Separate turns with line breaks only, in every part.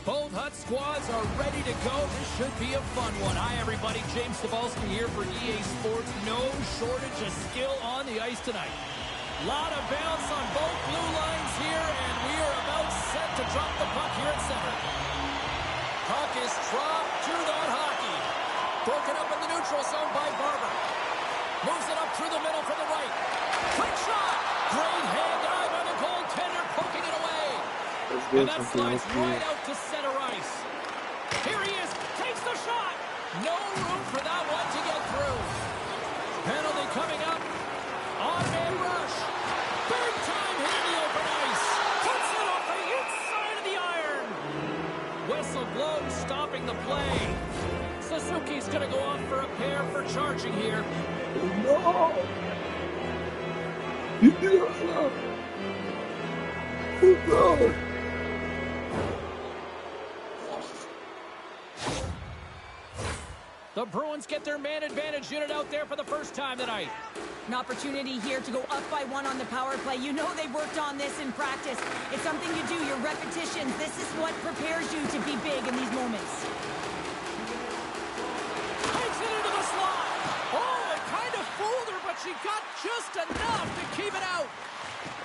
Both Hut squads are ready to go. This should be a fun one. Hi, everybody. James Cebulski here for EA Sports. No shortage of skill on the ice tonight. Lot of bounce on both blue lines here, and we are about set to drop the puck here at center. Puck is dropped to that hockey. Broken up in the neutral zone by Barber. Moves it up through the middle from the right. Quick shot. Great hand dive by the goaltender, poking it away. And that slides right out to center ice. Here he is, takes the shot. No room for that one to get through. Penalty coming up. On-man rush. Big time hit in the open ice. Puts it off the inside of the iron. Whistle blows, stopping the play. Suzuki's going to go off for a pair for charging here.
No! No!
The Bruins get their man advantage unit out there for the first time tonight.
An opportunity here to go up by one on the power play. You know they've worked on this in practice. It's something you do, your repetitions. This is what prepares you to be big in these moments.
Takes it into the slot. Oh, it kind of fooled her, but she got just enough to keep it out.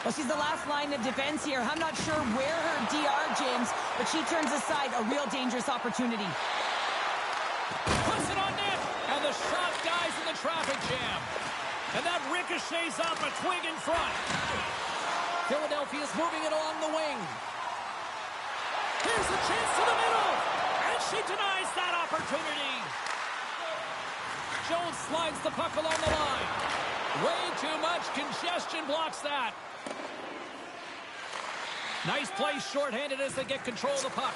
Well, she's the last line of defense here. I'm not sure where her DR, James, but she turns aside a real dangerous opportunity.
Puts it on net, and the shot dies in the traffic jam. And that ricochets off a twig in front. Philadelphia's moving it along the wing. Here's the chance to the middle, and she denies that opportunity. Jones slides the puck along the line. Way too much congestion blocks that. Nice play shorthanded as they get control of the puck.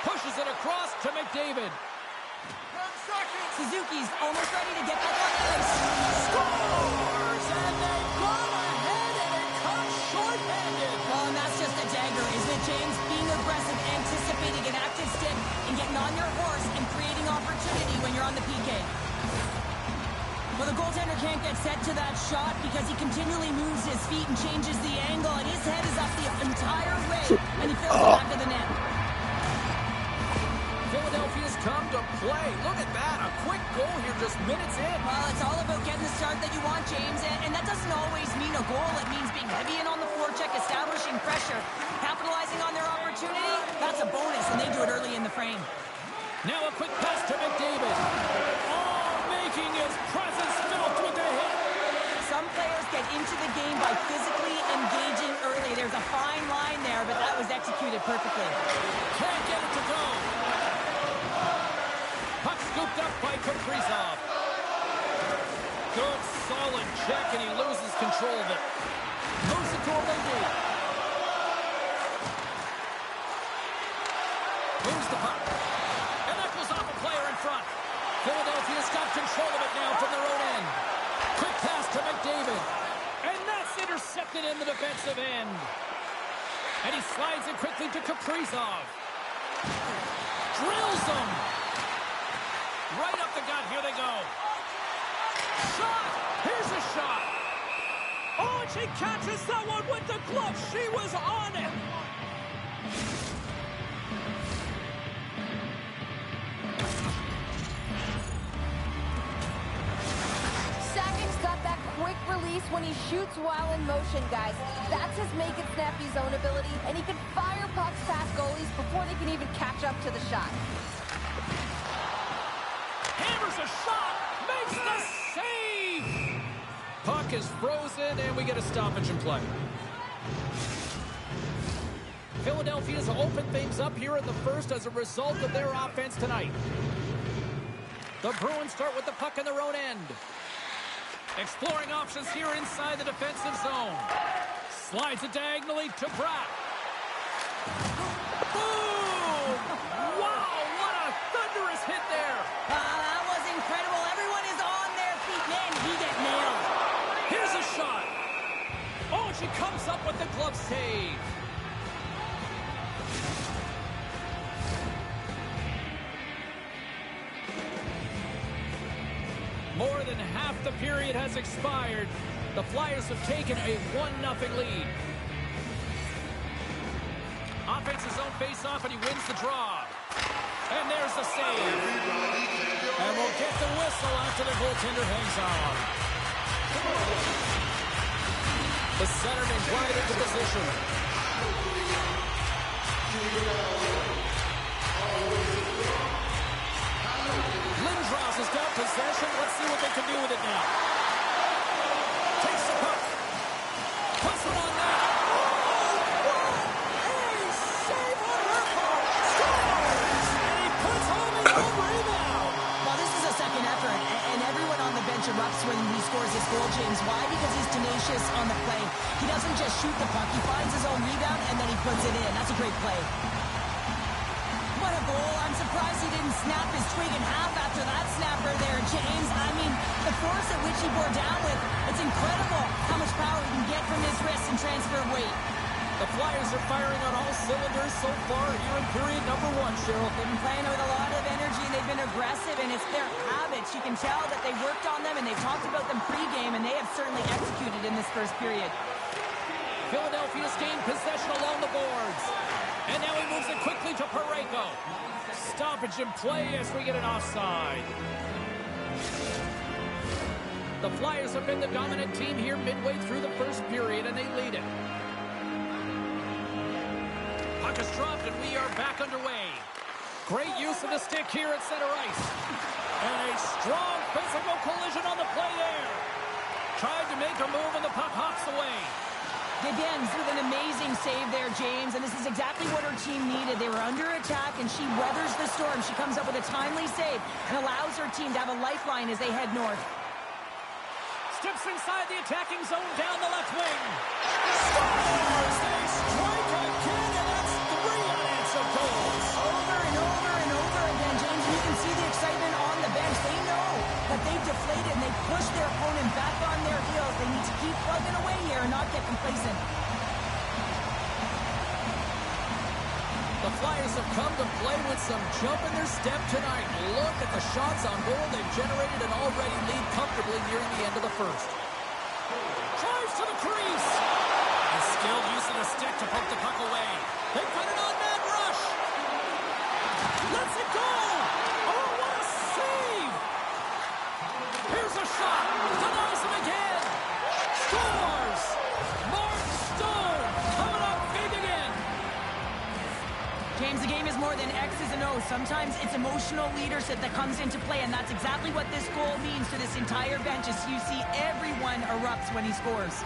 Pushes it across to McDavid.
Suzuki's almost ready to get back on the ice.
Scores! And they go ahead, and it comes shorthanded.
Oh, and that's just a dagger, isn't it, James? Being aggressive, anticipating an active stick, and getting on your horse and creating opportunity when you're on the PK. Well, the goaltender can't get set to that shot because he continually moves his feet and changes the angle, and his head is up the entire way, and he fills it back to the net.
Philadelphia's come to play. Look at that. A quick goal here just minutes in.
Well, it's all about getting the start that you want, James, and that doesn't always mean a goal. It means being heavy in on the forecheck, establishing pressure, capitalizing on their opportunity. That's a bonus, and they do it early in the frame.
Now a quick pass to McDavid. Oh, making his presence felt with a hit.
Some players get into the game by physically engaging early. There's a fine line there, but that was executed perfectly.
Can't get it to go. Puck scooped up by Kaprizov. Good, solid check, and he loses control of it. Moves it to O'Reilly. Moves the puck. And that goes off a player in front. Philadelphia's got control of it now from their own end. Quick pass to McDavid. And that's intercepted in the defensive end. And he slides it quickly to Kaprizov. Drills him. Right up the gut. Here they go. Shot. Here's a shot. Oh, and she catches that one with the glove. She was on it.
Sagan's got that quick release when he shoots while in motion, guys. That's his make it snappy zone ability, and he can fire pucks past goalies before they can even catch up to the shot.
Hammers a shot, makes the save. Puck is frozen, and we get a stoppage in play. Philadelphia's opened things up here in the first as a result of their offense tonight. The Bruins start with the puck in their own end. Exploring options here inside the defensive zone. Slides it diagonally to Bratt. Boom! Wow, what a thunderous hit there.
That was incredible. Everyone is on their feet. Man, he
shot. Oh, and she comes up with the glove save. More than half the period has expired. The Flyers have taken a 1-0 lead. Offense's own face-off, and he wins the draw. And there's the save. And we'll get the whistle after the goaltender hangs on. The centerman right into position. Lindros has got possession. Let's see what they can do with it now. Takes the puck. Puts it on net.
Erupts when he scores his goal, James. Why? Because he's tenacious on the play. He doesn't just shoot the puck. He finds his own rebound, and then he puts it in. That's a great play. What a goal. I'm surprised he didn't snap his twig in half after that snapper there, James. I mean, the force at which he bore down with, it's incredible how much power he can get from his wrist and transfer of weight.
The Flyers are firing on all cylinders so far here in period number 1, Cheryl.
They've been playing with a lot of energy. They've been aggressive, and it's their habits. You can tell that they worked on them, and they've talked about them pregame, and they have certainly executed in this first period.
Philadelphia's gained possession along the boards. And now he moves it quickly to Parayko. Stoppage in play as we get an offside. The Flyers have been the dominant team here midway through the first period, and they lead it. Puck is dropped, and we are back underway. Great use of the stick here at center ice. And a strong physical collision on the play there. Tried to make her move, and the puck hops away.
Again, with an amazing save there, James, and this is exactly what her team needed. They were under attack, and she weathers the storm. She comes up with a timely save and allows her team to have a lifeline as they head north.
Steps inside the attacking zone down the left wing. Scores! They strike again, and that's 3 unanswered goals.
Over and over and over again, James. You can see the excitement on the bench. They know that they've deflated, and they push their opponent back on their heels. They need to keep plugging away here and not get complacent.
The Flyers have come to play with some jump in their step tonight. Look at the shots on goal. They've generated an already lead comfortably nearing the end of the first. Drives to the crease. A skilled use of the stick to poke the puck away. They put it on man rush. Lets it go. Oh, what a save. Here's a shot. Denies him again. Scores. Mark Stone coming up big again.
James, the game is more than X's and O's. Sometimes it's emotional leadership that comes into play, and that's exactly what this goal means to this entire bench as you see everyone erupts when he scores.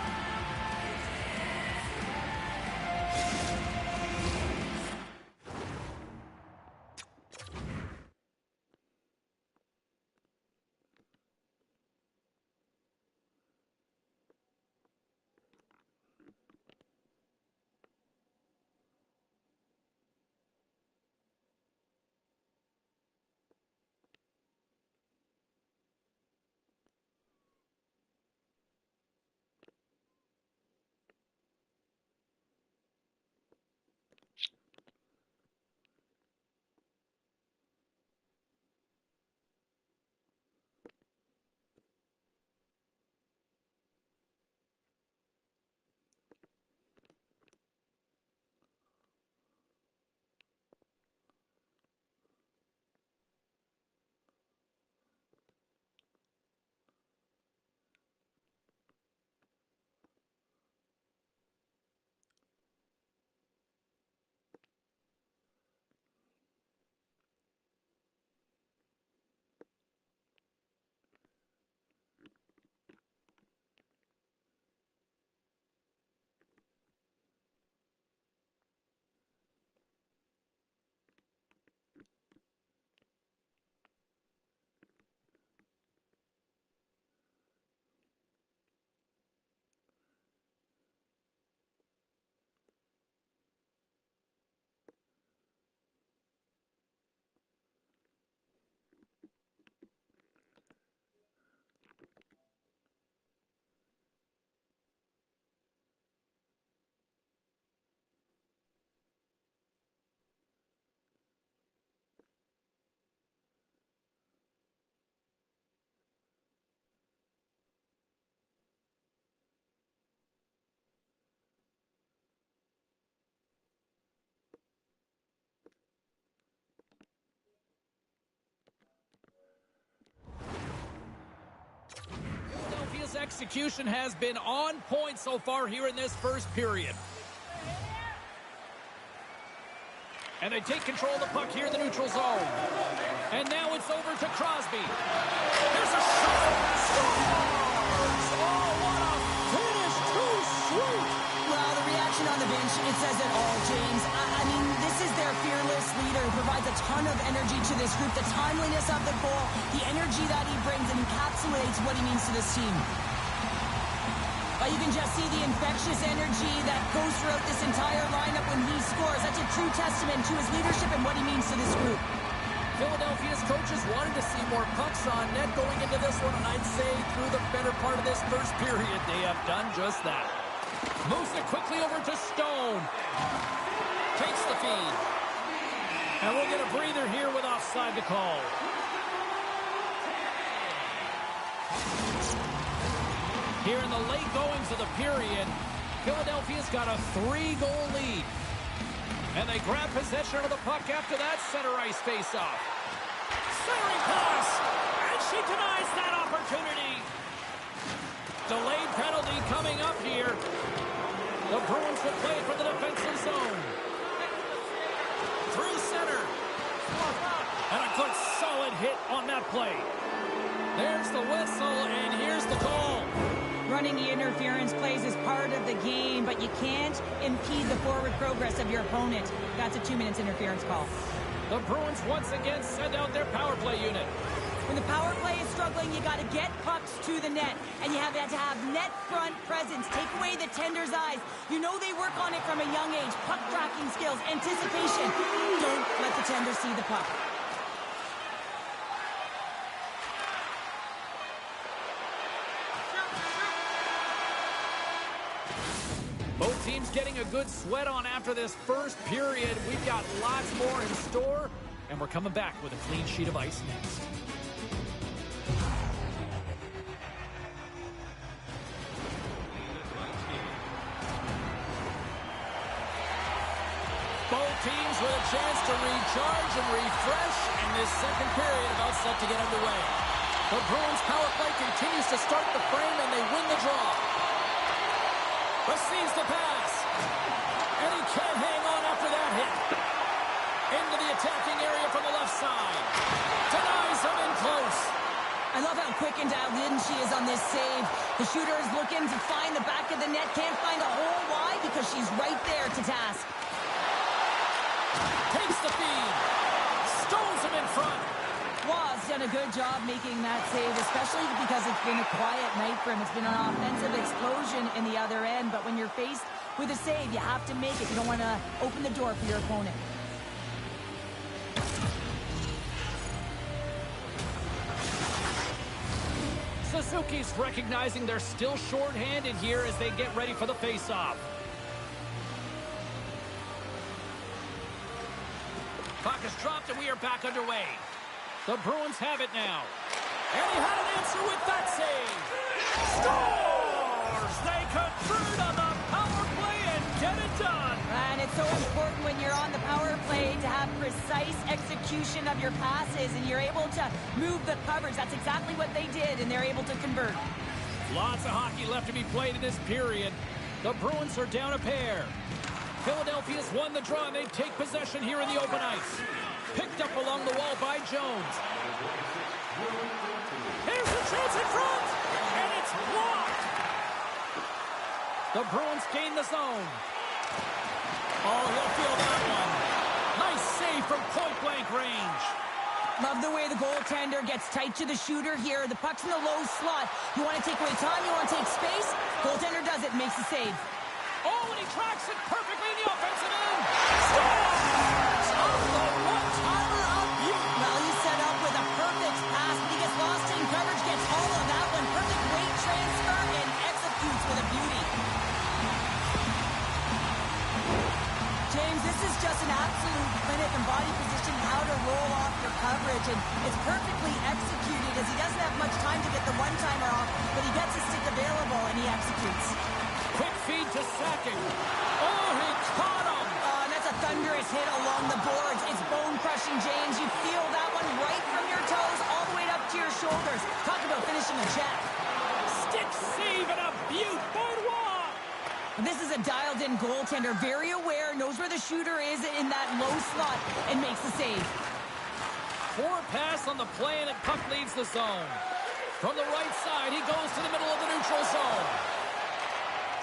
execution has been on point so far here in this first period. And they take control of the puck here in the neutral zone. And now it's over to Crosby. Here's a shot. Scores! Oh, what a finish. Too sweet.
Well, the reaction on the bench, it says it all, James. I mean, this is their fearless leader who provides a ton of energy to this group. The timeliness of the goal, the energy that he brings, and encapsulates what he means to this team. But you can just see the infectious energy that goes throughout this entire lineup when he scores. That's a true testament to his leadership and what he means to this group.
Philadelphia's coaches wanted to see more pucks on net going into this one, and I'd say through the better part of this first period, they have done just that. Moves it quickly over to Stone. Takes the feed. And we'll get a breather here with offside to call. Here in the late goings of the period, Philadelphia's got a 3-goal lead. And they grab possession of the puck after that center ice face-off. Centering pass, and she denies that opportunity. Delayed penalty coming up here. The Bruins will play it for the defensive zone. Through center. And a good solid hit on that play. There's the whistle, and here's the call.
Running the interference plays is part of the game, but you can't impede the forward progress of your opponent. That's a 2 minutes interference call.
The Bruins once again send out their power play unit.
When the power play is struggling, you got to get pucks to the net, and you have to have net front presence. Take away the tender's eyes. You know they work on it from a young age. Puck tracking skills, anticipation. Don't let the tender see the puck.
Both teams getting a good sweat on after this first period. We've got lots more in store, and we're coming back with a clean sheet of ice next. Both teams with a chance to recharge and refresh, and this second period about set to get underway. The Bruins power play continues to start the frame, and they win the draw. Receives the pass. And he can't hang on after that hit. Into the attacking area from the left side. Denies him in close.
I love how quick and dialed in she is on this save. The shooter is looking to find the back of the net. Can't find a hole. Why? Because she's right there to task.
Takes the feed. Stones him in front.
Waugh's done a good job making that save, especially because it's been a quiet night for him. It's been an offensive explosion in the other end, but when you're faced with a save, you have to make it. You don't want to open the door for your opponent.
Suzuki's recognizing they're still short-handed here as they get ready for the face-off. Puck is dropped and we are back underway. The Bruins have it now. And he had an answer with that save. Scores! They convert on the power play and get it done.
And it's so important when you're on the power play to have precise execution of your passes, and you're able to move the coverage. That's exactly what they did, and they're able to convert.
Lots of hockey left to be played in this period. The Bruins are down a pair. Philadelphia's won the draw, and they take possession here in the open ice. Picked up along the wall by Jones. Here's the chance in front, and it's blocked. The Bruins gain the zone. Oh, he'll feel that one. Nice save from point-blank range.
Love the way the goaltender gets tight to the shooter here. The puck's in the low slot. You want to take away time, you want to take space. Goaltender does it, makes the save.
Oh, and he tracks it perfectly in the offensive end. Scores! Off the one-timer of beauty.
Well, he's set up with a perfect pass, but he gets lost in coverage, gets all of that one. Perfect weight transfer and executes with a beauty. James, this is just an absolute clinic and body position, how to roll off your coverage, and it's perfectly executed as he doesn't have much time to get the one-timer off, but he gets his stick available and he executes.
Quick feed to Sakic. Oh, he caught him.
And that's a thunderous hit along the boards. It's bone-crushing, James. You feel that one right from your toes all the way up to your shoulders. Talk about finishing a check.
Stick Big save and a beaut. Boardwalk.
This is a dialed-in goaltender, very aware, knows where the shooter is in that low slot, and makes the save.
Poor pass on the play, and puck leaves the zone. From the right side, he goes to the middle of the neutral zone.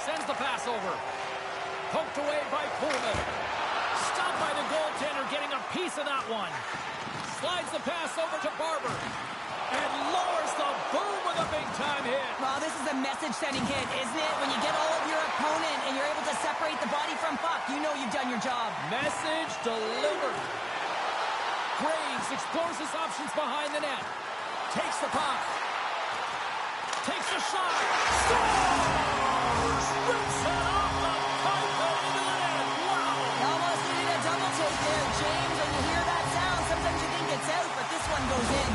Sends the pass over. Poked away by Pullman. Stopped by the goaltender, getting a piece of that one. Slides the pass over to Barber. And lowers the boom with a big-time hit.
Well, this is a message-sending hit, isn't it? When you get all of your opponent and you're able to separate the body from puck, you know you've done your job.
Message delivered. Graves explores his options behind the net. Takes the puck. Takes a shot. Scores! Rips it off the pipe and into the net. Wow!
You almost needed a double take there, James. When you hear that sound, sometimes you think it's out, but this one goes in.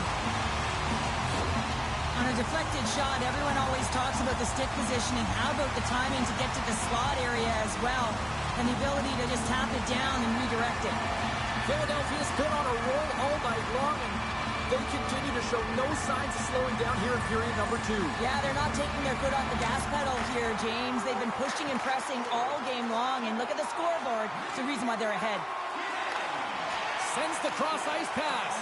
On a deflected shot, everyone always talks about the stick positioning. How about the timing to get to the slot area as well? And the ability to just tap it down and redirect it.
Philadelphia's been on a roll all night long, and they continue to show no signs of slowing down here in period number 2.
Yeah, they're not taking their foot off the gas pedal here, James. They've been pushing and pressing all game long, and look at the scoreboard. It's the reason why they're ahead.
Sends the cross-ice pass.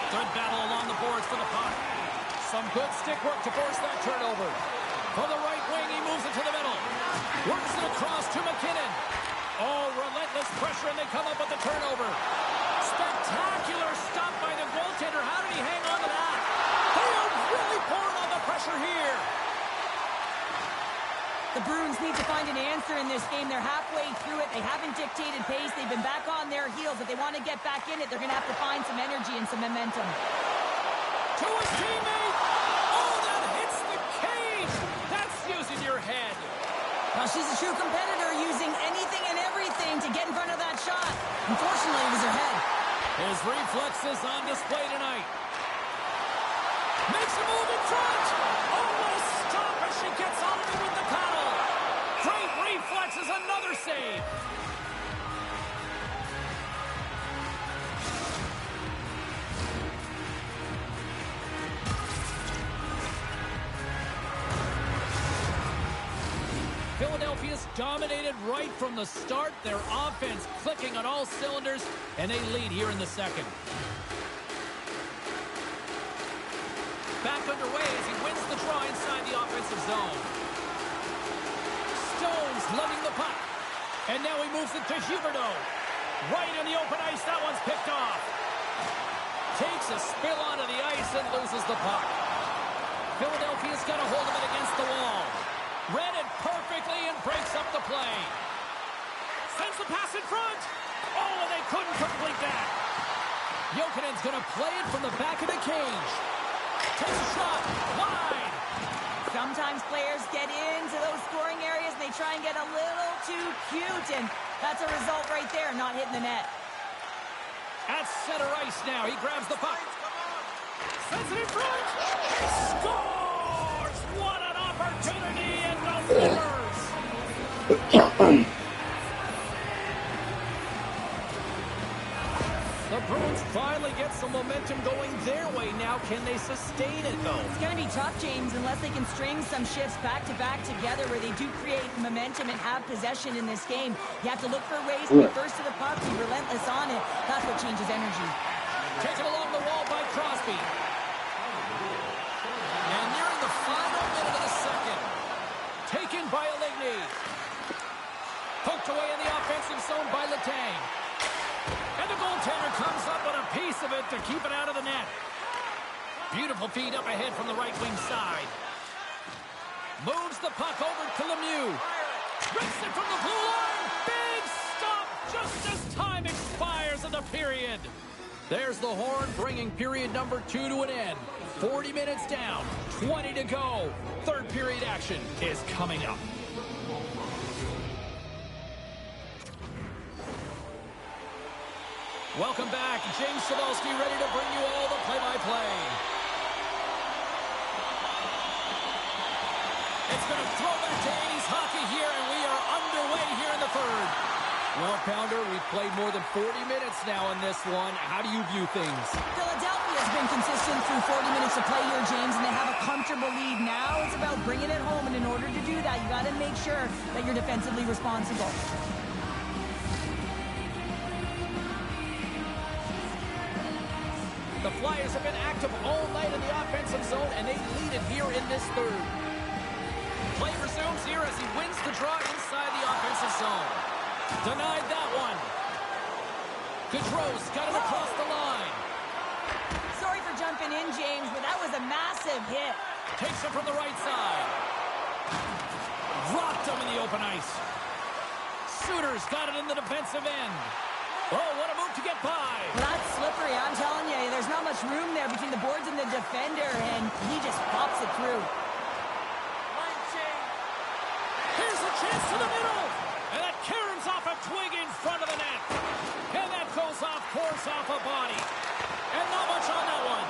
Good battle along the boards for the puck. Some good stick work to force that turnover. From the right wing, he moves it to the middle. Works it across to McKinnon. Oh, relentless pressure, and they come up with the turnover. Spectacular stop by the goaltender. How did he hang on to that? They are really pouring on the pressure here.
The Bruins need to find an answer in this game. They're halfway through it. They haven't dictated pace. They've been back on their heels. If they want to get back in it, they're going to have to find some energy and some momentum.
To his teammate. Oh, that hits the cage. That's using your head.
Well, she's a true competitor, using anything and everything to get in front of that shot. Unfortunately, it was her head.
His reflexes on display tonight. Makes a move in front. Oh, what a stop as she gets on it with the paddle. Great reflexes, another save. Philadelphia's dominated right from the start. Their offense clicking on all cylinders, and they lead here in the second. Back underway as he wins the draw inside the offensive zone. Stones lugging the puck. And now he moves it to Huberdeau. Right in the open ice, that one's picked off. Takes a spill onto the ice and loses the puck. Philadelphia's got a hold of it against the wall. Read it perfectly and breaks up the play. Sends the pass in front. Oh, and they couldn't complete that. Jokinen's going to play it from the back of the cage. Takes a shot. Wide.
Sometimes players get into those scoring areas and they try and get a little too cute, and that's a result right there, not hitting the net.
At center ice now. He grabs the puck. Sends it in front. He scores! What an opportunity and delivers! The Bruins finally get some momentum going their way now. Can they sustain it, though?
It's going to be tough, James, unless they can string some shifts back-to-back together where they do create momentum and have possession in this game. You have to look for ways to be first to the puck, be relentless on it. That's what changes energy.
Taken along the wall by Crosby. And nearing the final minute of the second. Taken by Allegny. Poked away in the offensive zone by Letang. And the goaltender comes up with a piece of it to keep it out of the net. Beautiful feed up ahead from the right wing side. Moves the puck over to Lemieux. Rips it from the blue line. Big stop just as time expires in the period. There's the horn, bringing period number 2 to an end. 40 minutes down, 20 to go. Third period action is coming up. Welcome back. James Cebulski ready to bring you all the play-by-play. It's going to throw back to 80s hockey here, and we are underway here in the third. Well, Pounder, we've played more than 40 minutes now in this one. How do you view things?
Philadelphia has been consistent through 40 minutes of play here, James, and they have a comfortable lead now. It's about about bringing it home, and in order to do that, you got to make sure that you're defensively responsible.
The Flyers have been active all night in the offensive zone, and they lead it here in this third. Play resumes here as he wins the draw inside the offensive zone. Denied that one. Gaudreau's got it across the line.
Sorry for jumping in, James, but that was a massive hit.
Takes it from the right side. Rocked him in the open ice. Suter's got it in the defensive end. Oh, what a move to get by.
Well, that's slippery, I'm telling you. There's not much room there between the boards and the defender, and he just pops it through.
Here's a chance to the middle. And that caroms off a twig in front of the net. And that goes off course off a body. And not much on that one.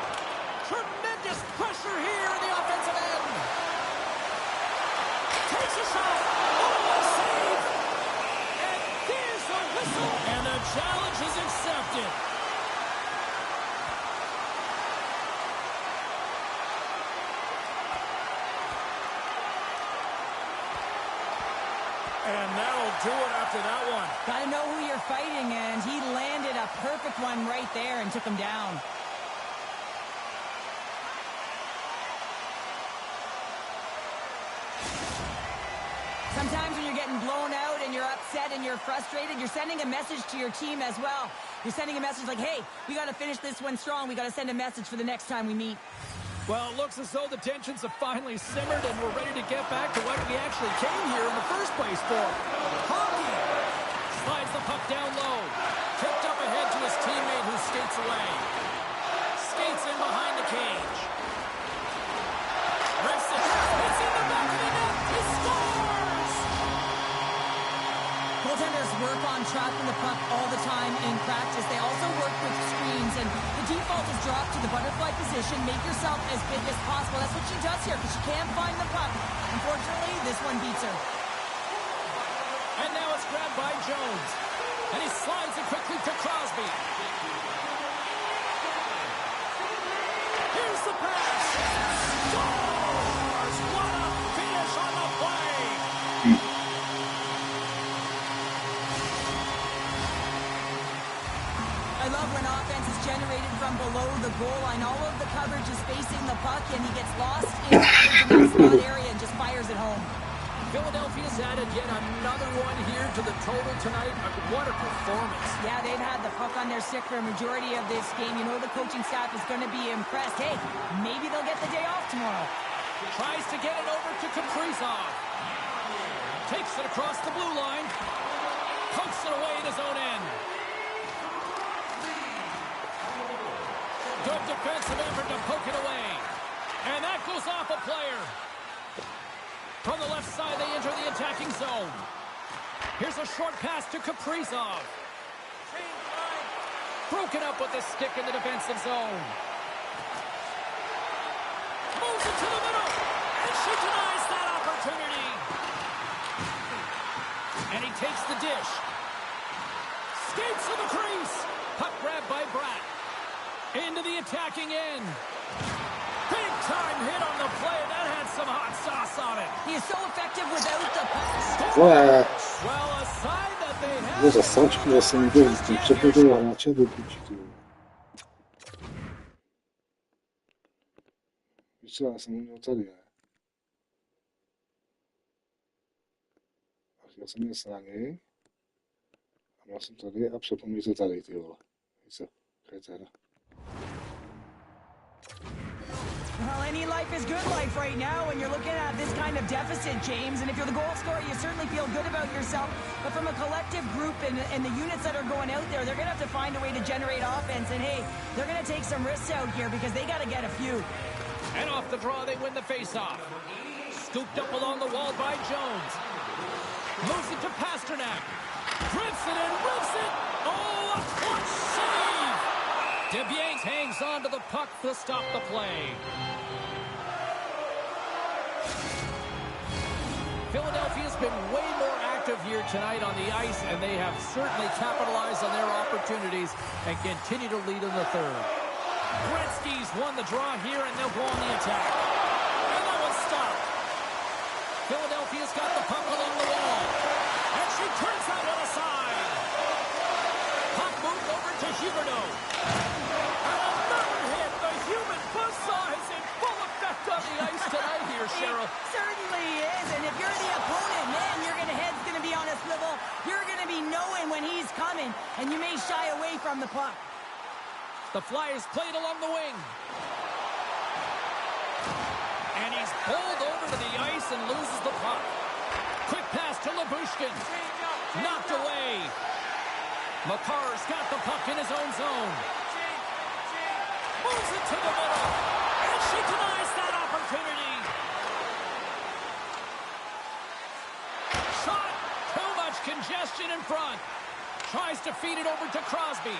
Tremendous pressure here in the offensive end. Takes a shot. Oh, a save. And there's the whistle. And the challenge is accepted. And that'll do it after that one.
Gotta know who you're fighting, and he landed a perfect one right there and took him down. Sometimes when you're getting blown out and you're upset and you're frustrated, you're sending a message to your team as well. You're sending a message like, hey, we got to finish this one strong. We got to send a message for the next time we meet.
Well, it looks as though the tensions have finally simmered and we're ready to get back to what we actually came here in the first place for. Hockey! Slides the puck down low. Tipped up ahead to his teammate who skates away. Skates in behind the cage. Rips it. It's in the back of the net. He scores!
Goaltenders work on trapping the puck all the time in practice. They also work with screens, and the default is drop to the butterfly position. Make yourself as big as possible. That's what she does here because she can't find the puck. Unfortunately, this one beats her.
And now it's grabbed by Jones. And he slides it quickly to Crosby. Here's the pass. Scores! What a finish on the play!
I love when offense is generated from below the goal line. All of the coverage is facing the puck, and he gets lost in the slot area and just fires it home.
Philadelphia's added yet another one here to the total tonight. What a performance.
Yeah, they've had the puck on their stick for a majority of this game. You know the coaching staff is going to be impressed. Hey, maybe they'll get the day off tomorrow.
Tries to get it over to Kaprizov. Takes it across the blue line. Pokes it away at his own end. Good defensive effort to poke it away. And that goes off a player. From the left side, they enter the attacking zone. Here's a short pass to Kaprizov. Broken up with the stick in the defensive zone. Moves it to the middle. And she denies that opportunity. And he takes the dish. Skates to the crease. Puck grabbed by Bratt. Into the attacking end. Big-time hit on the play. That had some hot sauce on it.
He is so effective without the puck.
Ouais.
Well, a sign that they have...
Może Sancho na sędziego z tym przepowiedział, a cię wypuścił. Jeszcze raz, nie ocaliłem. Ja jsem je sraněj. A měl jsem tady a přepomněl to tady, ty vole. Víš co? Kajcera.
Well, any life is good life right now when you're looking at this kind of deficit, James. And if you're the goal scorer, you certainly feel good about yourself. But from a collective group and the units that are going out there, they're going to have to find a way to generate offense. And, hey, they're going to take some risks out here because they got to get a few.
And off the draw, they win the faceoff. Scooped up along the wall by Jones. Moves it to Pasternak. Drifts it and rips it. Oh, a clutch save! DeBiase hangs on to the puck to stop the play. Philadelphia's been way more active here tonight on the ice, and they have certainly capitalized on their opportunities and continue to lead in the third. Gretzky's won the draw here, and they'll go on the attack. And that one's stopped. here, Cheryl.
Certainly is, and if you're the opponent, man, your head's going to be on a swivel. You're going to be knowing when he's coming, and you may shy away from the puck.
The Flyers played along the wing. And he's pulled over to the ice and loses the puck. Quick pass to Labushkin. Knocked away. Makar's got the puck in his own zone. Moves it to the middle. And she denies that opportunity. Shot. Too much congestion in front. Tries to feed it over to Crosby.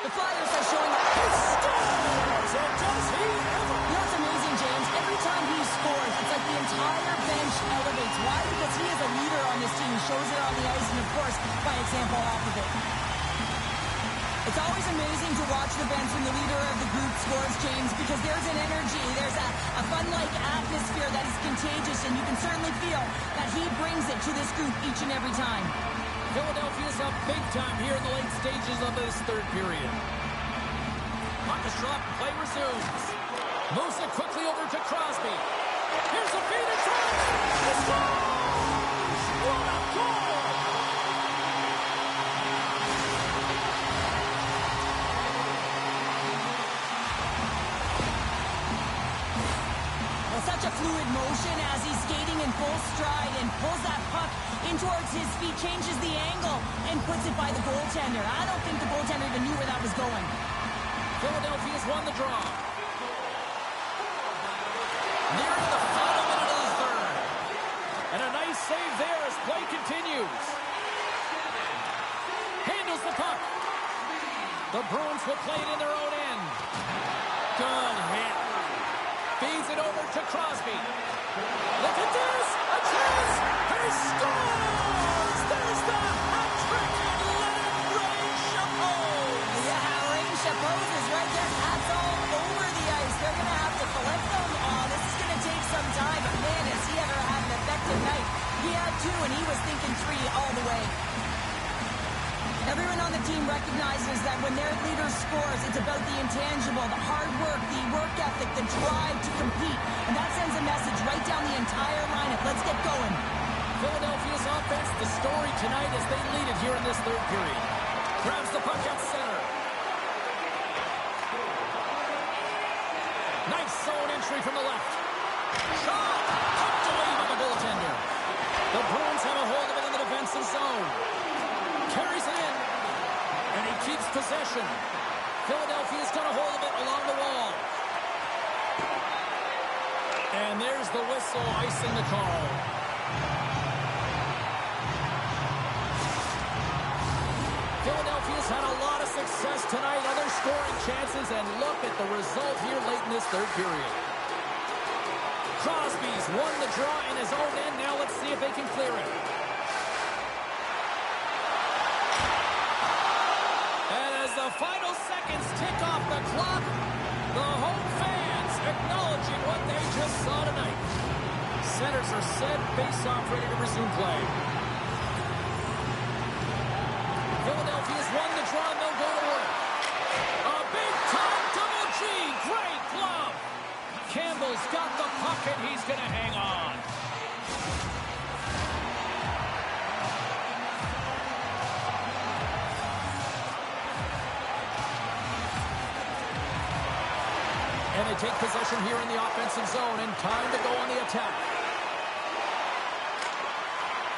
The Flyers are showing up.
He scores! And does he ever?
You know what's amazing, James? Every time he scores, it's like the entire bench elevates. Why? Because he is a leader on this team. He shows it on the ice and, of course, by example off of it. It's always amazing to watch the bench when the leader of the group scores, James, because there's an energy, there's a fun-like atmosphere that is contagious, and you can certainly feel that he brings it to this group each and every time.
Philadelphia's up big time here in the late stages of this third period. Puck is dropped, play resumes. Moves it quickly over to Crosby. Here's a feed in front. He scores! What a goal!
Well, such a fluid motion as he's skating in full stride and pulls that puck in towards his feet, changes the angle, and puts it by the goaltender. I don't think the goaltender even knew where that was going.
Philadelphia's won the draw. Nearing the final minute of the third. And a nice save there as play continues. Handles the puck. The Bruins will play it in their own end. Good hit. Feeds it over to Crosby. Look at this! A chance! He scores! There's the hat trick and Ray Chapeau!
Yeah, Ray Chapeau is right there. Hats all over the ice. They're going to have to collect them. Oh, this is going to take some time. But man, has he ever had an effective night. He had two, and he was thinking three all the way. Everyone on the team recognizes that when their leader scores, it's about the intangible, the hard work, the work ethic, the drive to compete. And that sends a message right down the entire lineup. Let's get going.
Philadelphia's offense, the story tonight as they lead it here in this third period. Grabs the puck at center. Nice zone entry from the left. Shot! Tucked away by the goaltender. The Bruins have a hold of it in the defensive zone. Carries it in, and he keeps possession. Philadelphia's got a hold of it along the wall. And there's the whistle, icing the call. Philadelphia's had a lot of success tonight, other scoring chances, and look at the result here late in this third period. Crosby's won the draw in his own end. Now let's see if they can clear it. The final seconds tick off the clock. The home fans acknowledging what they just saw tonight. Centers are set, face-off ready to resume play. Philadelphia's won the draw and they'll go to work. A big-time double G. Great glove. Campbell's got the puck and he's going to hang on. And they take possession here in the offensive zone, and time to go on the attack.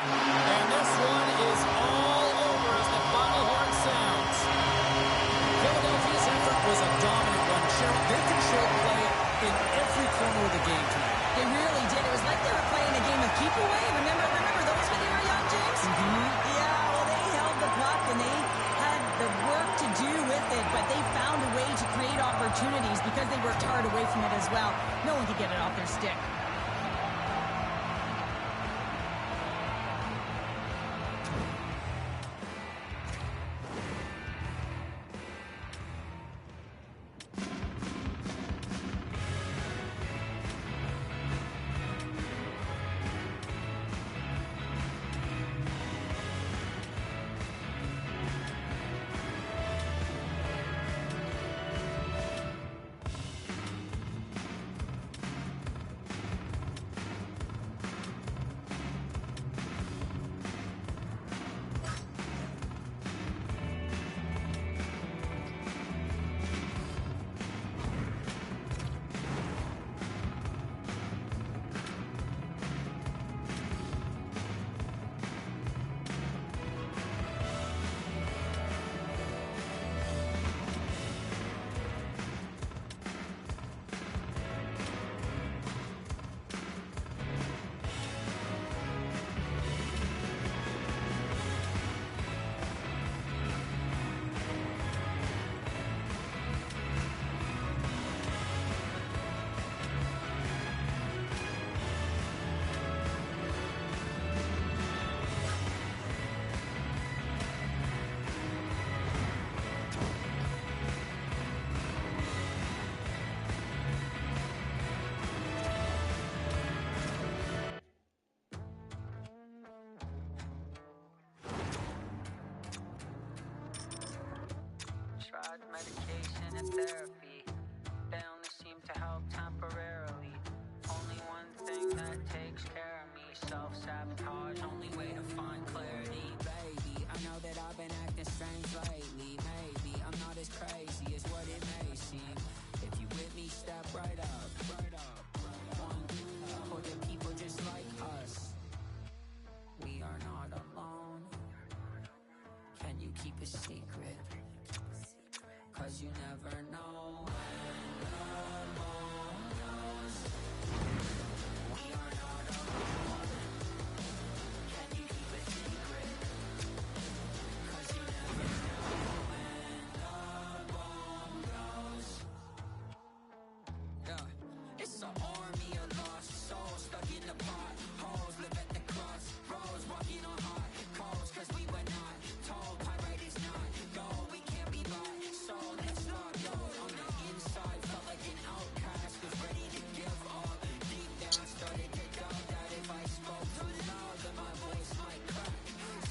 And this one is all over as the final horn sounds. Philadelphia's effort was a dominant one. Cheryl, they controlled play in every corner of the game tonight.
They really did. It was like they were playing a game of keep away. Remember those when they were young, James? Yeah, well, they held the puck, and they had the work to do with it, but they found a way to create opportunities because they worked hard away from it as well. No one could get it off their stick.
therapy. They only seem to help temporarily. Only one thing that takes care of me. Self-sabotage, only way to find clarity. Baby, I know that I've been acting strange lately. Maybe I'm not as crazy as what it may seem. If you with me, step right up, right up. One for the people just like us. We are not alone. Can you keep a secret? 'Cause you never know when the moon goes. We are not alone. Can you keep a secret? 'Cause you never know when the bomb goes. Yeah, it's an army of lost souls stuck in the potholes. Live at the crossroads, walking on hot coals. 'Cause we were not told pirate is not gold. We can't be bought, so let's not go. On the inside, felt like an outcast, was ready to give up. Deep down, started to doubt that if I spoke too loud, then my voice might crack.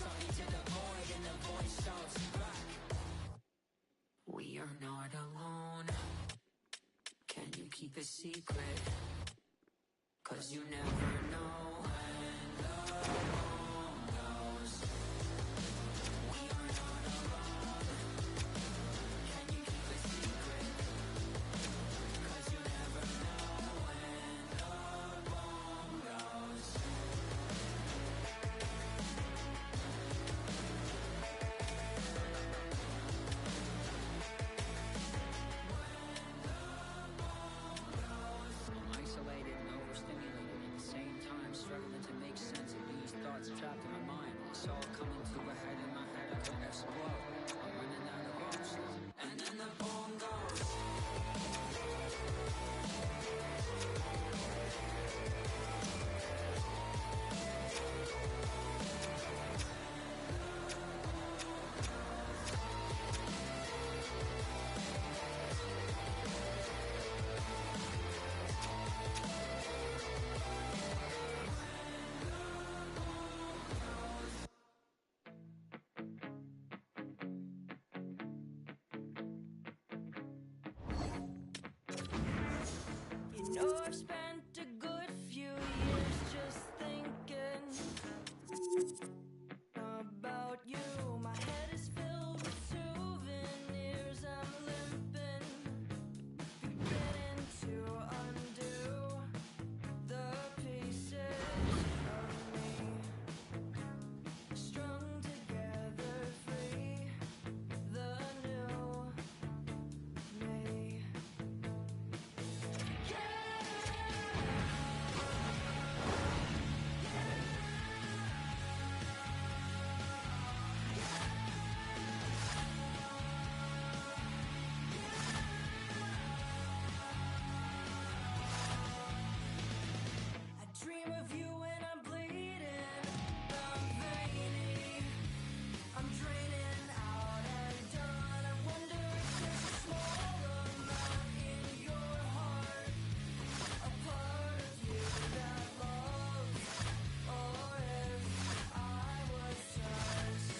Something to the void, and the voice shouts back. We are not alone. Can you keep a secret? 'Cause you never know when the bomb goes. We are not alone. Can you keep a secret? 'Cause you never know when the bomb goes. I'm isolated and overstimulated at the same time, struggling to make sense of these thoughts trapped in my mind. It's all coming to a head in my head, I could explode. I'm running out of options, and then the bomb goes.
You know I've spent a good few years just thinking about you. My head is filled with souvenirs. I'm limping, beginning to undo the pieces of me, strung together, free, the new me. I dream of you when I'm bleeding. I'm veiny. I'm draining out and done. I wonder if there's a small amount in your heart, a part of you that loves, or if I was just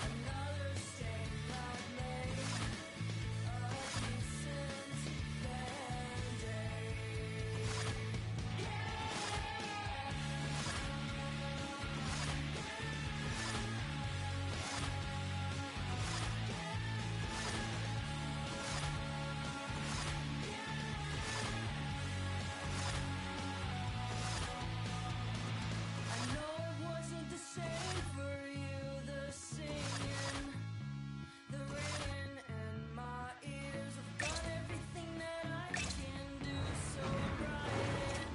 another stain that made a decent band-aid. I know it wasn't the same for you, the singing, the ringing in my ears. I've done everything that I can do, so riding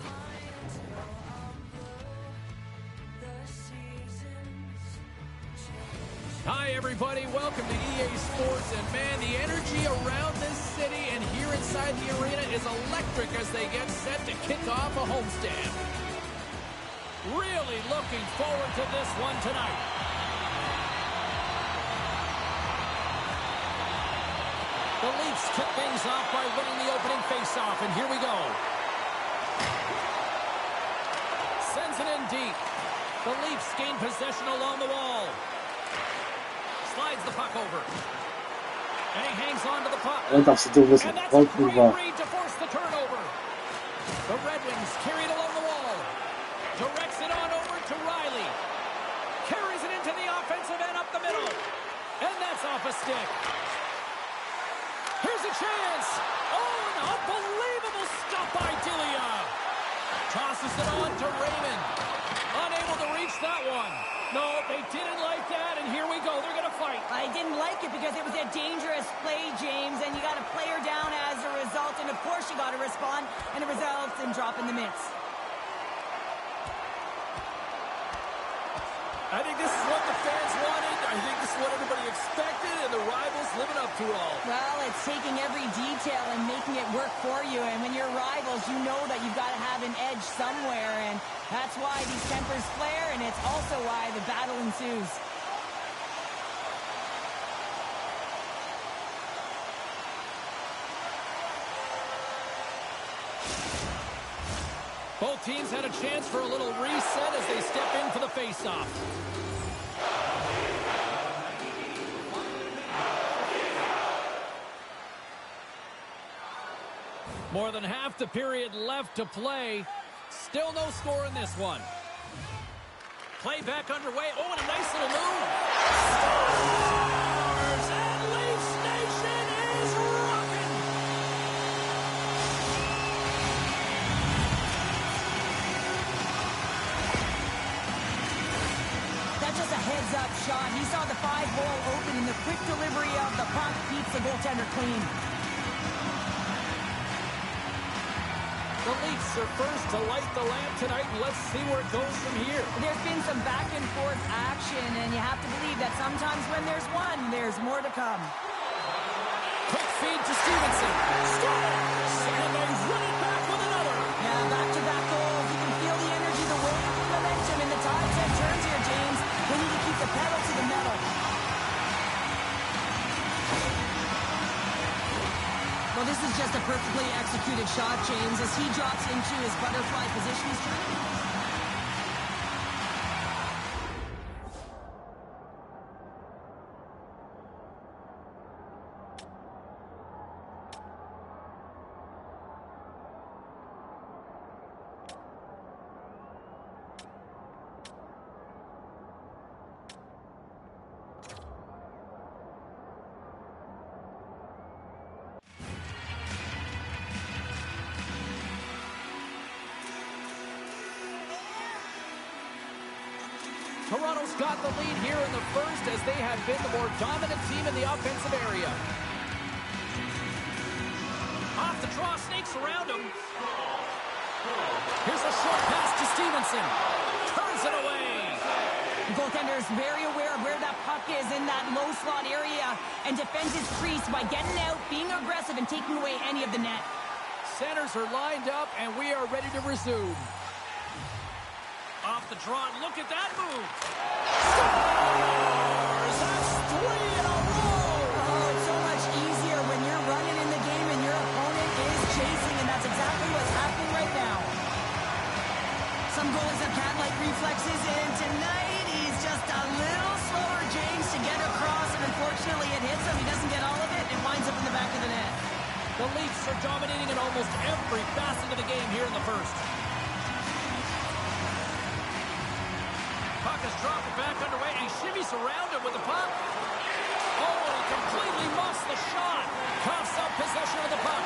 high until I'm blue. The seasons change.
Hi, everybody. Welcome to EA Sports. And, man, the energy around this city and here inside the arena is electric as they get set to kick off a homestand. Really looking forward to this one tonight. The Leafs kick things off by winning the opening faceoff, and here we go. Sends it in deep. The Leafs gain possession along the wall. Slides the puck over. And he hangs on to the puck.
Pamiętam sobie to wysłać.
And that's
O
a great
kurwa.
read to force the turnover. The Red Wings carry it along the wall. Directs it on over to Riley. Carries it into the offensive end up the middle. And that's off a stick. Here's a chance. Oh, an unbelievable stop by Delia. Tosses it on to Raymond. Unable to reach that one. No, they didn't like that, and here we go. They're going to fight.
I didn't like it because it was a dangerous play, James, and you got to play her down as a result, and of course you got to respond, and it results in dropping the mitts.
I think this is what the fans wanted. I think this is what everybody expected, and the rivals living up to it all.
Well, it's taking every detail and making it work for you, and when you're rivals, you know that you've got to have an edge somewhere, and that's why these tempers flare, and it's also why the battle ensues.
Both teams had a chance for a little reset as they step in for the faceoff. More than half the period left to play. Still no score in this one. Play back underway. Oh, and a nice little move. Scores! And Leafs Nation is rocking!
That's just a heads-up shot. He saw the 5-hole open, and the quick delivery of the puck keeps the goaltender clean.
The Leafs are first to light the lamp tonight, and let's see where it goes from here.
There's been some back-and-forth action, and you have to believe that sometimes when there's one, there's more to come.
Quick feed to Stevenson. Scores! And they run it back with another.
Yeah, back-to-back goals. You can feel the energy, the wave, the momentum, and the tide's head turns here, James. They need to keep the pedal to the metal. Well, this is just a perfectly executed shot, James, as he drops into his butterfly position. He's trying to...
Toronto's got the lead here in the first as they have been the more dominant team in the offensive area. Off the draw, snakes around him. Here's a short pass to Stevenson. Turns it away.
The goaltender is very aware of where that puck is in that low slot area and defends his crease by getting out, being aggressive, and taking away any of the net.
Centers are lined up, and we are ready to resume. Off the draw, and look at that move. Scores! That's 3 in a row!
Oh, it's so much easier when you're running in the game and your opponent is chasing, and that's exactly what's happening right now. Some goalies have cat-like reflexes, and tonight he's just a little slower, James, to get across, and unfortunately it hits him. He doesn't get all of it, and winds up in the back of the net.
The Leafs are dominating in almost every facet of the game here in the first. Puck is dropped back underway, and he shimmies around him with the puck. Oh, he completely muffs the shot. Coughs up possession of the puck.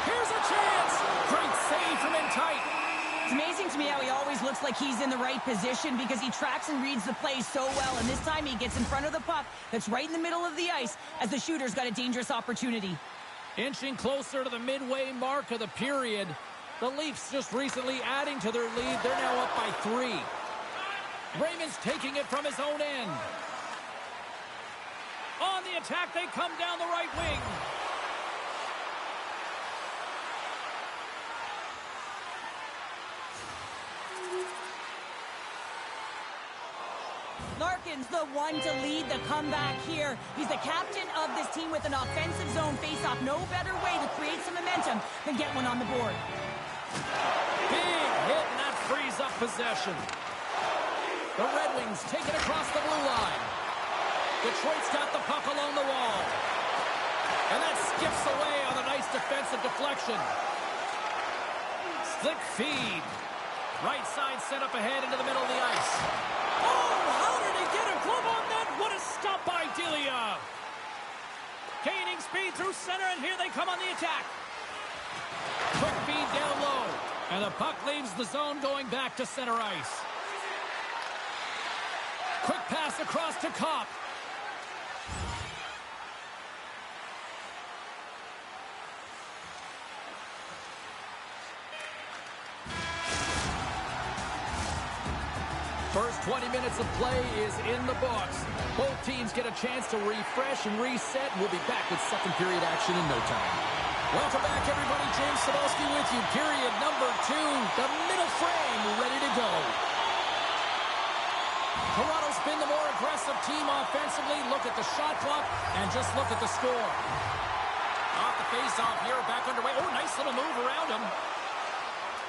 Here's a chance. Great save from in tight.
It's amazing to me how he always looks like he's in the right position because he tracks and reads the play so well, and this time he gets in front of the puck that's right in the middle of the ice as the shooter's got a dangerous opportunity.
Inching closer to the midway mark of the period. The Leafs just recently adding to their lead. They're now up by 3. Raymond's taking it from his own end. On the attack, they come down the right wing.
Larkin's the one to lead the comeback here. He's the captain of this team with an offensive zone faceoff. No better way to create some momentum than get one on the board.
Big hit, and that frees up possession. The Red Wings take it across the blue line. Detroit's got the puck along the wall. And that skips away on a nice defensive deflection. Slick feed. Right side set up ahead into the middle of the ice. Oh, how did he get a glove on that? What a stop by Delia. Gaining speed through center, and here they come on the attack. Quick feed down low. And the puck leaves the zone going back to center ice. Quick pass across to Kopp. First 20 minutes of play is in the books. Both teams get a chance to refresh and reset. We'll be back with second period action in no time. Welcome back, everybody. James Cebulski with you. Period number 2. The middle frame ready to go. Toronto's been the more aggressive team offensively. Look at the shot clock and just look at the score. Off the face-off here, back underway. Oh, nice little move around him.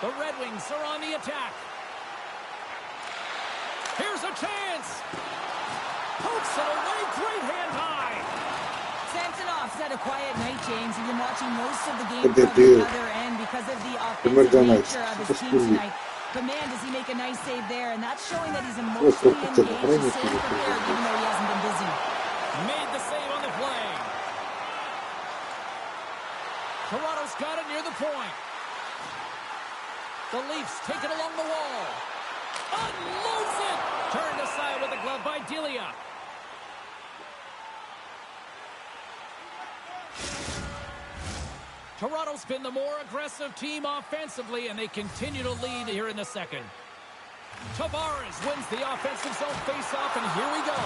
The Red Wings are on the attack. Here's a chance. Pokes it away. Great hand high.
Samsonov's had a quiet night, James. You've been watching most of the game from the other end because of the offensive nature of his team tonight. But man, does he make a nice save there. And that's showing that he's emotionally engaged. He's staying prepared even though he hasn't been busy.
Made the save on the play. Toronto's got it near the point. The Leafs take it along the wall. Unloads it! Turned aside with a glove by Delia. Toronto's been the more aggressive team offensively, and they continue to lead here in the second. Tavares wins the offensive zone faceoff, and here we go.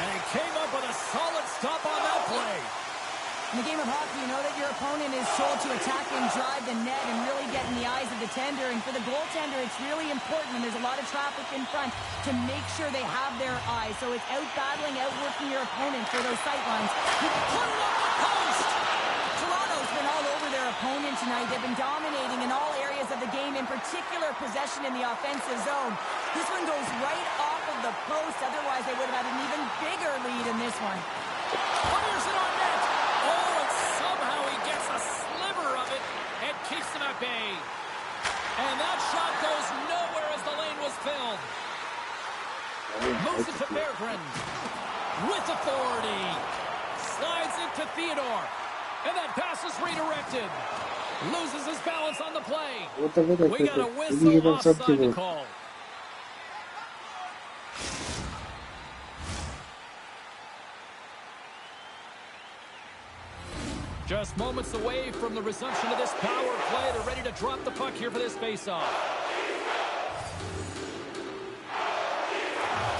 And he came up with a solid stop on that play.
In the game of hockey, you know that your opponent is told to attack and drive the net and really get in the eyes of the tender. And for the goaltender, it's really important when there's a lot of traffic in front to make sure they have their eyes. So it's out-battling, outworking your opponent for those sight lines. He put it on the post! Toronto's been all over their opponent tonight. They've been dominating in all areas of the game, in particular possession in the offensive zone. This one goes right off of the post. Otherwise, they would have had an even bigger lead in this one.
Fires it on net! Oh, and somehow he gets a sliver of it and keeps him at bay. And that shot goes nowhere as the lane was filled. Moves it to Berggren. With authority. Slides it to Theodore. And that pass is redirected. Loses his balance on the play. We got a whistle offside to call. Just moments away from the resumption of this power play. They're ready to drop the puck here for this faceoff.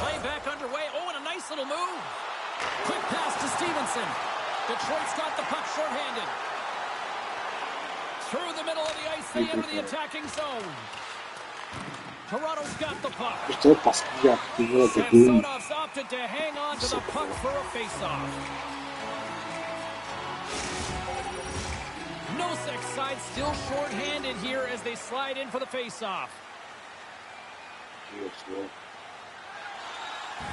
Play back underway. Oh, and a nice little move. Quick pass to Stevenson. Detroit's got the puck shorthanded. Through the middle of the ice, they enter the attacking zone. Toronto's got the puck. Samsonov's opted to hang on to the puck for a faceoff. Nosek's side still short-handed here as they slide in for the face-off.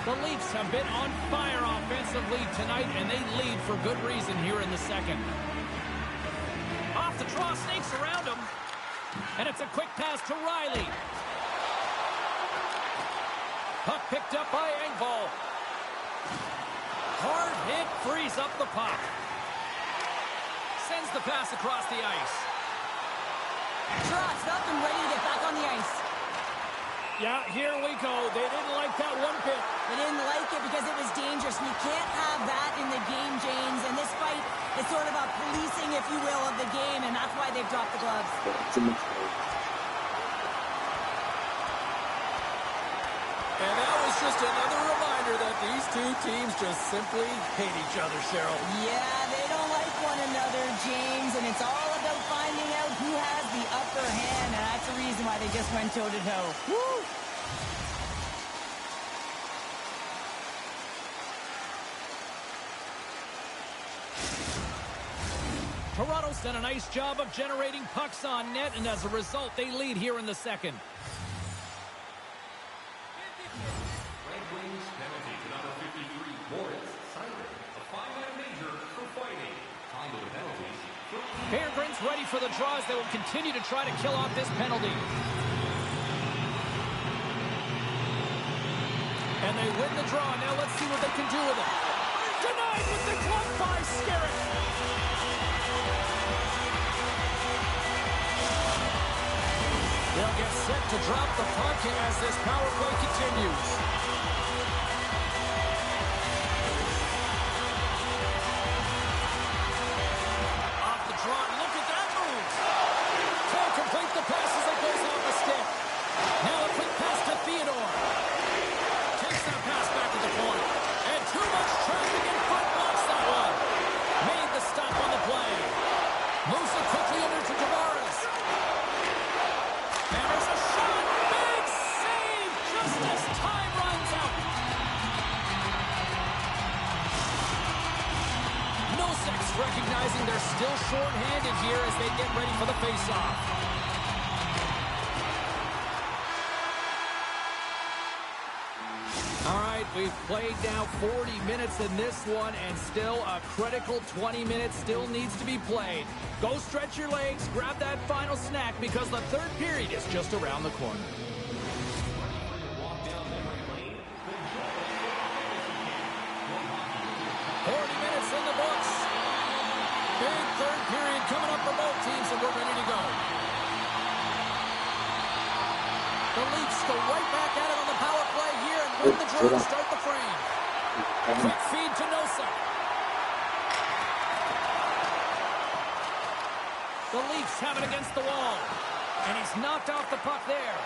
The Leafs have been on fire offensively tonight, and they lead for good reason here in the second. Off the draw, snakes around him. And it's a quick pass to Riley. Puck picked up by Engvall. Hard hit, frees up the puck. Sends the pass across the ice.
Trot's up and ready to get back on the ice.
Yeah, here we go. They didn't like that one bit.
They didn't like it because it was dangerous. And you can't have that in the game, James. And this fight is sort of a policing, if you will, of the game. And that's why they've dropped the gloves.
And that was just another reminder that these two teams just simply hate each other, Cheryl.
Yeah, they don't like one another, James. And it's all about finding out who has the upper hand. And that's the reason why they just went toe-to-toe. Woo!
Toronto's done a nice job of generating pucks on net, and as a result, they lead here in the second.
Red Wings penalty to number 53, Moritz.
veterans ready for the draws. They will continue to try to kill off this penalty. And they win the draw. Now let's see what they can do with it. Denied with the glove by Skerritt. They'll get set to drop the puck as this power play continues. Off the draw. Look at that move. Can't complete the pass as it goes off the stick. Now a quick pass to Theodore. Takes that pass back to the point. And too much traffic in front blocks that one. Made the stop on the play. Moves it quickly over to Tavares. And there's a shot. Big save just as time runs out. Noseks recognizing they're still short-handed here as they get ready for the face-off. All right, we've played now 40 minutes in this one, and still a critical 20 minutes still needs to be played. Go stretch your legs, grab that final snack, because the third period is just around the corner. 40 minutes in the books. Big third period coming up for both teams, and we're ready to go. The Leafs go right back at it on the power play here and win the draw to start the frame. Quick feed to Nosek. The Leafs have it against the wall. And he's knocked off the puck there.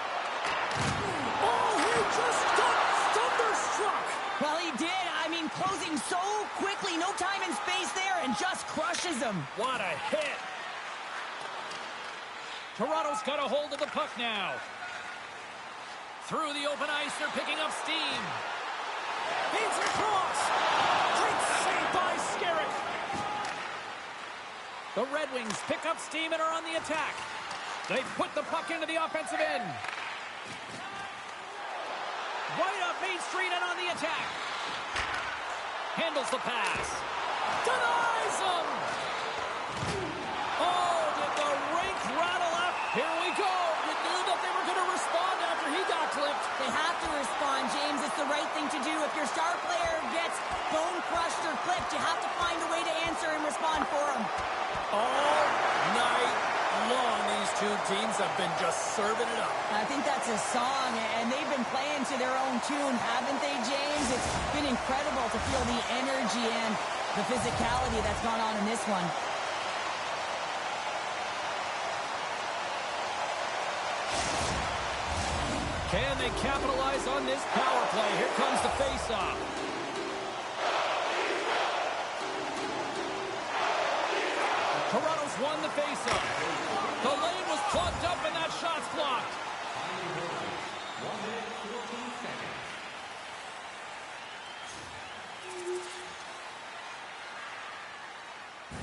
Oh, he just got thunderstruck.
Well, he did. I mean, closing so quickly. No time and space there, and just crushes him.
What a hit. Toronto's got a hold of the puck now. Through the open ice, they're picking up steam. Feeds across. Great save by Skerritt. The Red Wings pick up steam and are on the attack. They put the puck into the offensive end. Right up Main Street and on the attack. Handles the pass. Denies him. Oh, did the rink rattle up? Here we go. You knew that they were going to respond after he got clipped.
They have to respond, James. It's the right thing to do. If your star player gets bone crushed or clipped, you have to find a way to answer and respond for him.
All night long, these two teams have been just serving it up.
I think that's a song, and they've been playing to their own tune, haven't they, James? It's been incredible to feel the energy and the physicality that's gone on in this one.
Can they capitalize on this power play? Here comes the face-off. Toronto's won the face-off. The lane was plugged up and that shot's blocked.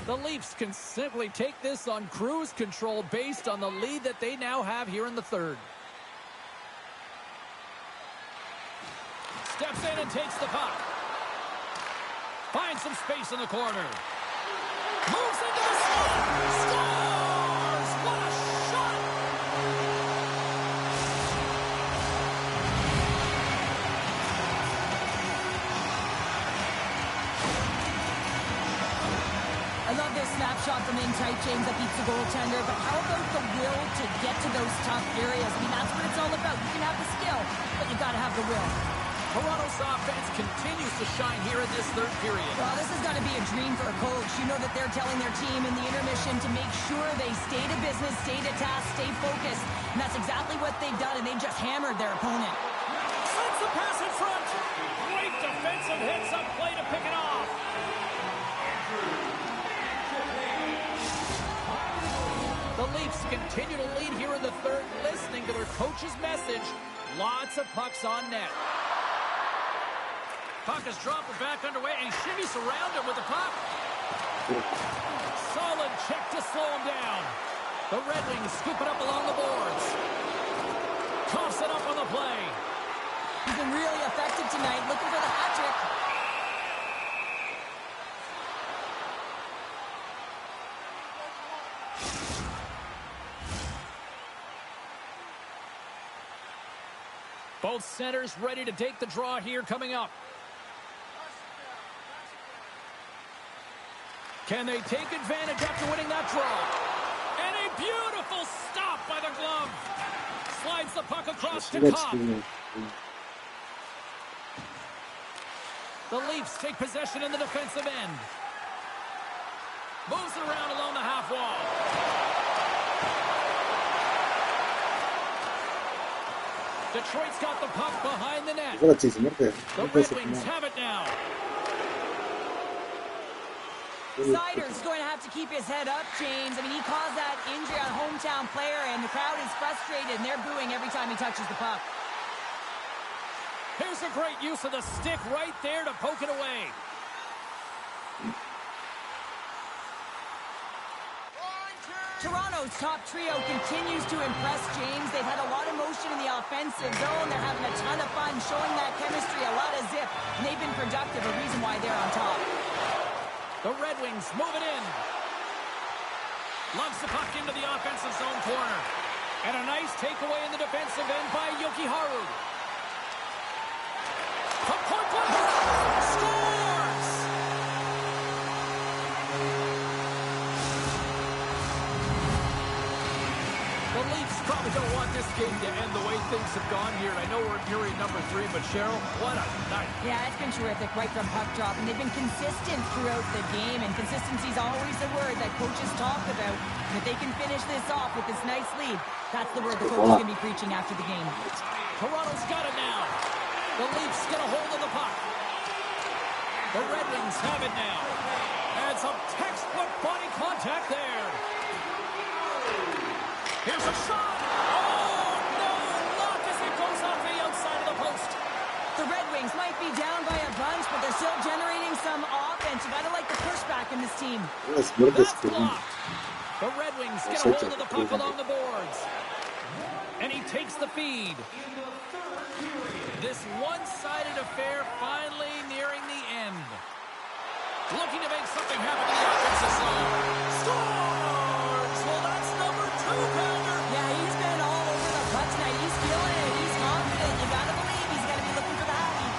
The Leafs can simply take this on cruise control based on the lead that they now have here in the third. Steps in and takes the puck. Finds some space in the corner. Moves into the slot. Scores! What a shot!
I love this snapshot from in tight, James, that beats the goaltender. But how about the will to get to those tough areas? I mean, that's what it's all about. You can have the skill, but you got to have the will.
Toronto's offense continues to shine here in this third period.
Well, this has got to be a dream for a coach. You know that they're telling their team in the intermission to make sure they stay to business, stay to task, stay focused. And that's exactly what they've done, and they've just hammered their opponent.
Sends the pass in front. Great defensive hits up play to pick it off. The Leafs continue to lead here in the third, listening to their coach's message. Lots of pucks on net. Puck is dropped and back underway, and he shimmies around him with the puck. Solid check to slow him down. The Red Wings scoop it up along the boards. Coughs it up on the play.
He's been really effective tonight, looking for the hat trick.
Both centers ready to take the draw here coming up. Can they take advantage after winning that draw? And a beautiful stop by the glove. Slides the puck across to Cobb. The Leafs take possession in the defensive end. Moves it around along the half wall. Detroit's got the puck behind the net. The Red Wings have it now.
Seider's going to have to keep his head up, James. I mean, he caused that injury on a hometown player, and the crowd is frustrated, and they're booing every time he touches the puck.
Here's a great use of the stick right there to poke it away.
Toronto's top trio continues to impress, James. They've had a lot of motion in the offensive zone. They're having a ton of fun, showing that chemistry, a lot of zip, and they've been productive, a reason why they're on top.
The Red Wings move it in. Lugs the puck into the offensive zone corner. And a nice takeaway in the defensive end by Yokiharu. From point blank, scores! The Leafs probably don't want this game to end the way things have gone here. I know we're in period number 3, but Cheryl, what a night.
Yeah, it's been terrific right from puck drop, and they've been consistent throughout the game, and consistency is always the word that coaches talk about. And if they can finish this off with this nice lead, that's the word the coach is going to be preaching after the game.
Toronto's got it now. The Leafs get a hold of the puck. The Red Wings have it now. And some textbook body contact there. Here's a shot. Oh, no. Lock as it goes off the outside of the post.
The Red Wings might be down by a bunch, but they're still generating some offense. You got to like the pushback in this team.
That's blocked. The Red Wings get a hold of the puck along the boards. And he takes the feed. This one-sided affair finally nearing the end. Looking to make something happen in the offensive zone. Scores! Well, that's number 2, Pounder.
Yeah, he's been all over the puck tonight. He's feeling it. He's confident. You got to believe he's going to be looking for the happy.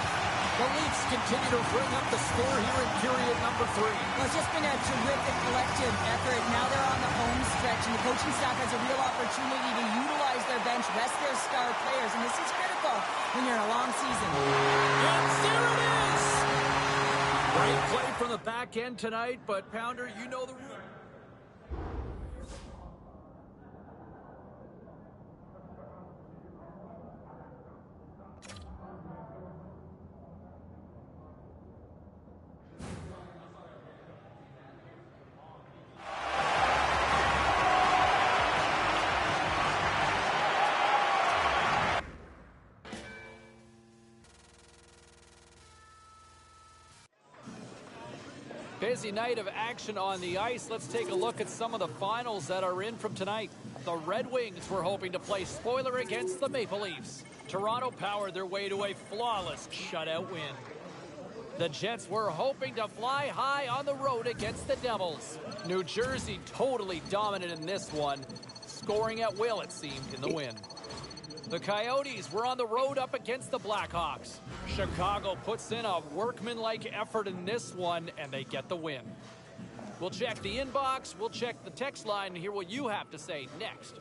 The Leafs continue to bring up the score here in period number 3.
Well, it's just been a terrific collective effort. Now they're on the home stretch, and the coaching staff has a real opportunity to utilize their bench, rest their star players, and this is critical when you're in a long season.
And there it is! Great play from the back end tonight, but Pounder, you know the rule. Busy night of action on the ice. Let's take a look at some of the finals that are in from tonight. The Red Wings were hoping to play spoiler against the Maple Leafs. Toronto powered their way to a flawless shutout win. The Jets were hoping to fly high on the road against the Devils. New Jersey totally dominant in this one, scoring at will, it seemed, in the win. The Coyotes were on the road up against the Blackhawks. Chicago puts in a workmanlike effort in this one, and they get the win. We'll check the inbox, we'll check the text line, and hear what you have to say next.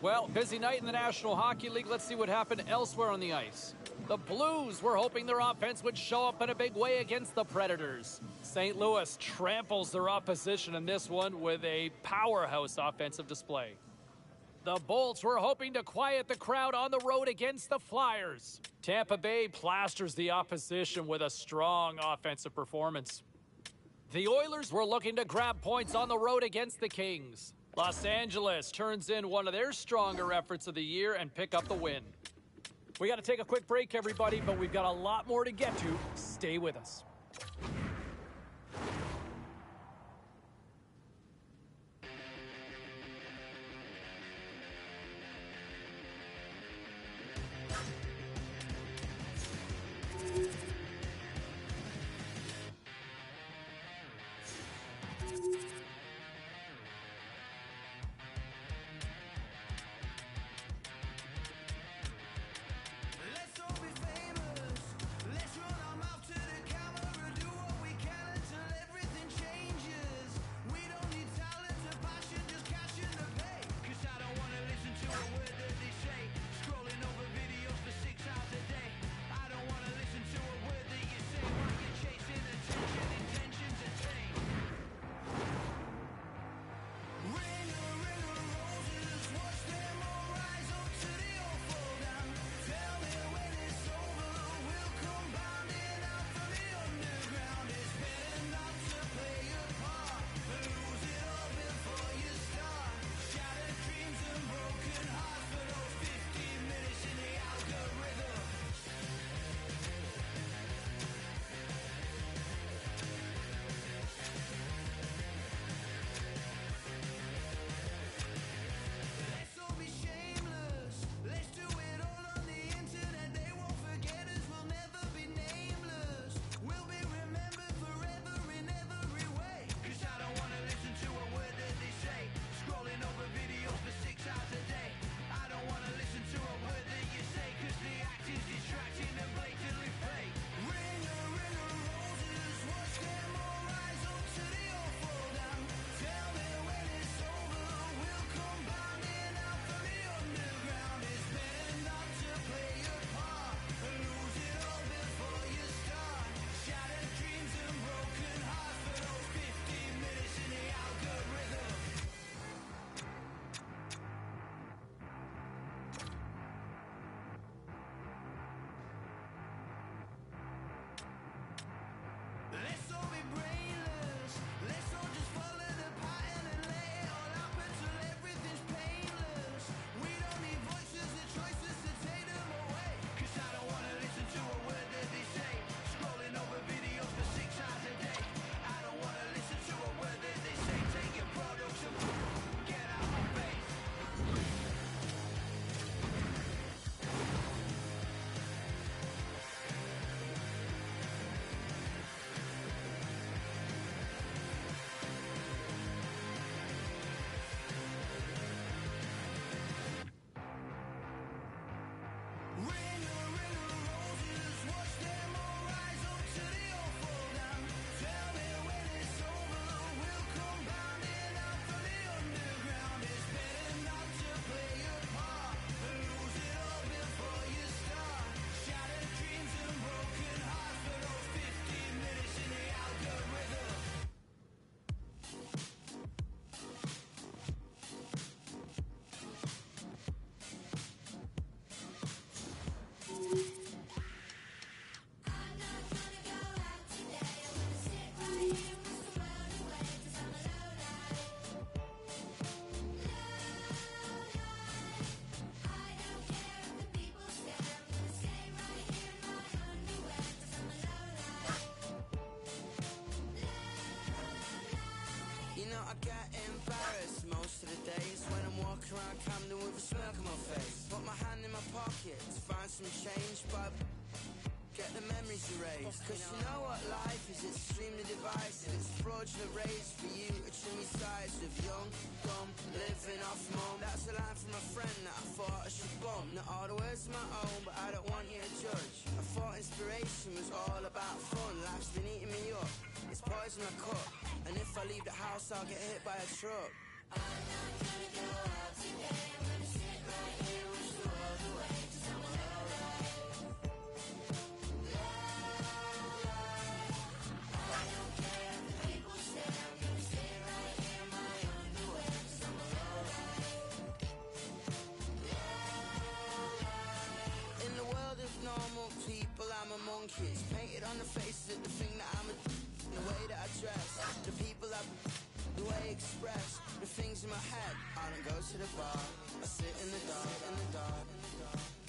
Well, busy night in the National Hockey League. Let's see what happened elsewhere on the ice. The Blues were hoping their offense would show up in a big way against the Predators. St. Louis tramples their opposition in this one with a powerhouse offensive display. The Bolts were hoping to quiet the crowd on the road against the Flyers. Tampa Bay plasters the opposition with a strong offensive performance. The Oilers were looking to grab points on the road against the Kings. Los Angeles turns in one of their stronger efforts of the year and pick up the win. We got to take a quick break, everybody, but we've got a lot more to get to. Stay with us.
know I get embarrassed most of the days when I'm walking around Camden with a smirk on my face. Put my hand in my pocket to find some change, but get the memories erased. Cause you know what life is, it's extremely divisive. It's fraudulent race for you to trim your sides of young, dumb, living off mum. That's a line from a friend that I thought I should bump. Not all the words of my own, but I don't want you to judge. I thought inspiration was all about fun. Life's been eating me up, it's poison I cup. And if I leave the house, I'll get hit by a truck. I'm not gonna go out today. I'm gonna sit right here with you all the way. Cause I'm alright. Normal people, I'm a monkey. It's painted on the faces of the thing that I'm the way that I dress, the people the way I express, the things in my head. I don't go to the bar, I sit in the dark,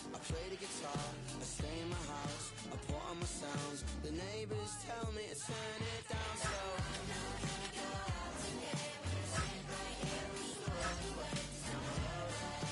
I play the guitar, I stay in my house, I put on my sounds. The neighbors tell me to turn it down slow. I'm not gonna go out today. I'm gonna sit right here with you all the way. Cause I'm alright.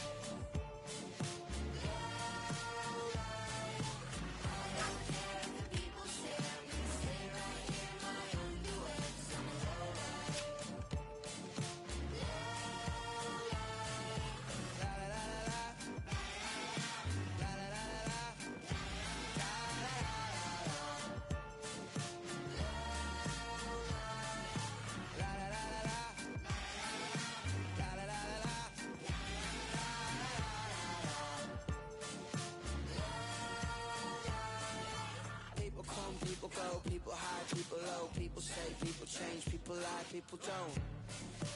People go, people high, people low, people say, people change, people lie, people don't.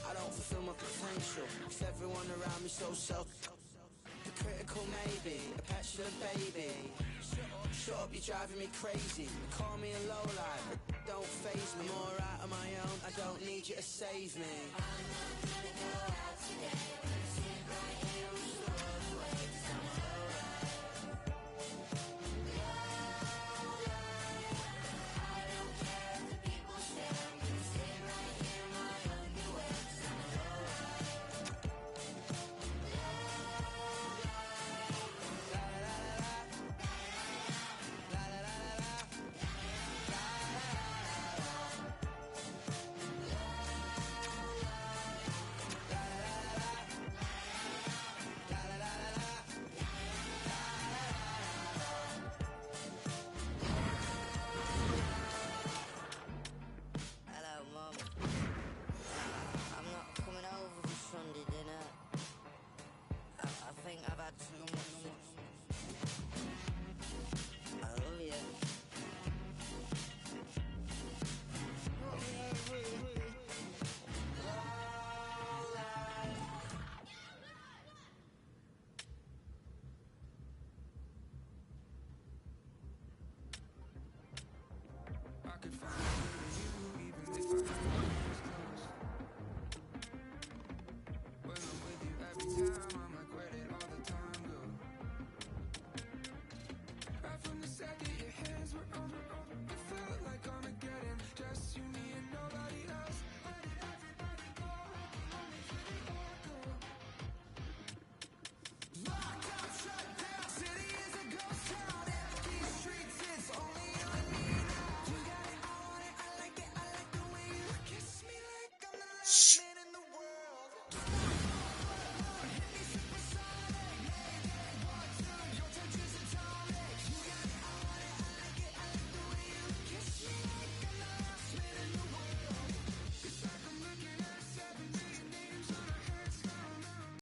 I don't fulfill my potential, cause everyone around me so critical maybe, a petulant baby. Shut up, you're driving me crazy. Call me a lowlife, but don't faze me. I'm alright on my own, I don't need you to save me. I'm not gonna go out today. I'm gonna sit right here with you all the way. Cause I'm alright.